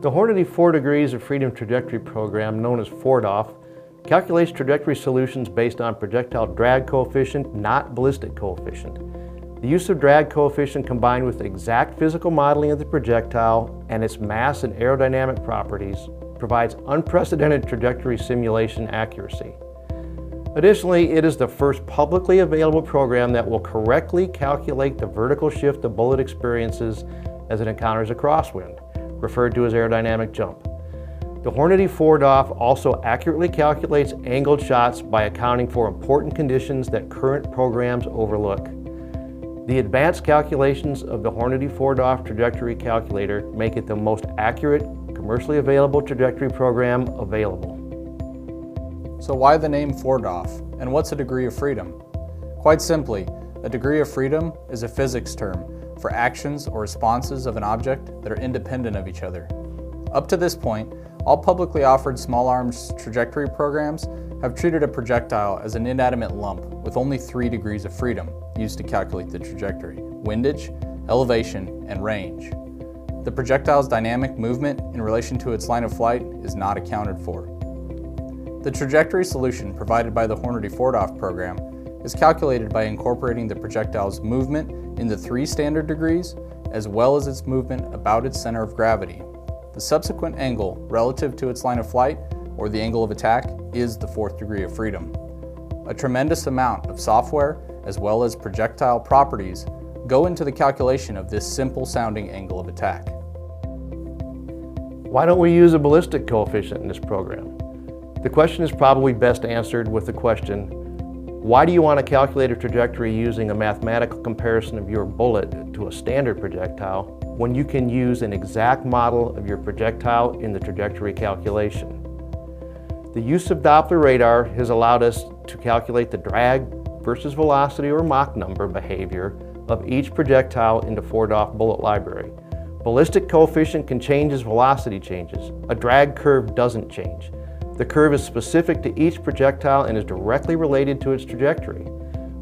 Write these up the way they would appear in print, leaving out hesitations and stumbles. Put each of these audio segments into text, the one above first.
The Hornady 4 Degrees of Freedom Trajectory program, known as 4DOF, calculates trajectory solutions based on projectile drag coefficient, not ballistic coefficient. The use of drag coefficient combined with exact physical modeling of the projectile and its mass and aerodynamic properties provides unprecedented trajectory simulation accuracy. Additionally, it is the first publicly available program that will correctly calculate the vertical shift the bullet experiences as it encounters a crosswind, referred to as aerodynamic jump. The Hornady 4DOF also accurately calculates angled shots by accounting for important conditions that current programs overlook. The advanced calculations of the Hornady 4DOF trajectory calculator make it the most accurate, commercially available trajectory program available. So why the name 4DOF, and what's a degree of freedom? Quite simply, a degree of freedom is a physics term for actions or responses of an object that are independent of each other. Up to this point, all publicly offered small arms trajectory programs have treated a projectile as an inanimate lump with only 3 degrees of freedom used to calculate the trajectory: windage, elevation, and range. The projectile's dynamic movement in relation to its line of flight is not accounted for. The trajectory solution provided by the Hornady 4DOF program is calculated by incorporating the projectile's movement in the 3 standard degrees, as well as its movement about its center of gravity. The subsequent angle relative to its line of flight, or the angle of attack, is the 4th degree of freedom. A tremendous amount of software, as well as projectile properties, go into the calculation of this simple sounding angle of attack. Why don't we use a ballistic coefficient in this program? The question is probably best answered with the question, why do you want to calculate a trajectory using a mathematical comparison of your bullet to a standard projectile when you can use an exact model of your projectile in the trajectory calculation? The use of Doppler radar has allowed us to calculate the drag versus velocity or Mach number behavior of each projectile in the 4DOF bullet library. Ballistic coefficient can change as velocity changes. A drag curve doesn't change. The curve is specific to each projectile and is directly related to its trajectory.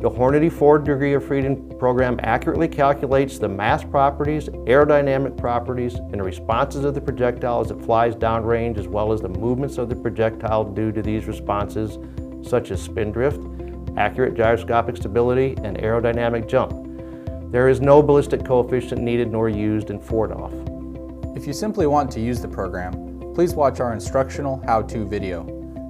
The Hornady 4 Degree of Freedom program accurately calculates the mass properties, aerodynamic properties, and the responses of the projectile as it flies downrange, as well as the movements of the projectile due to these responses, such as spin drift, accurate gyroscopic stability, and aerodynamic jump. There is no ballistic coefficient needed nor used in 4DOF. If you simply want to use the program, please watch our instructional how-to video.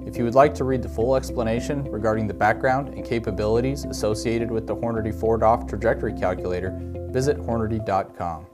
If you would like to read the full explanation regarding the background and capabilities associated with the Hornady 4DOF trajectory calculator, visit Hornady.com.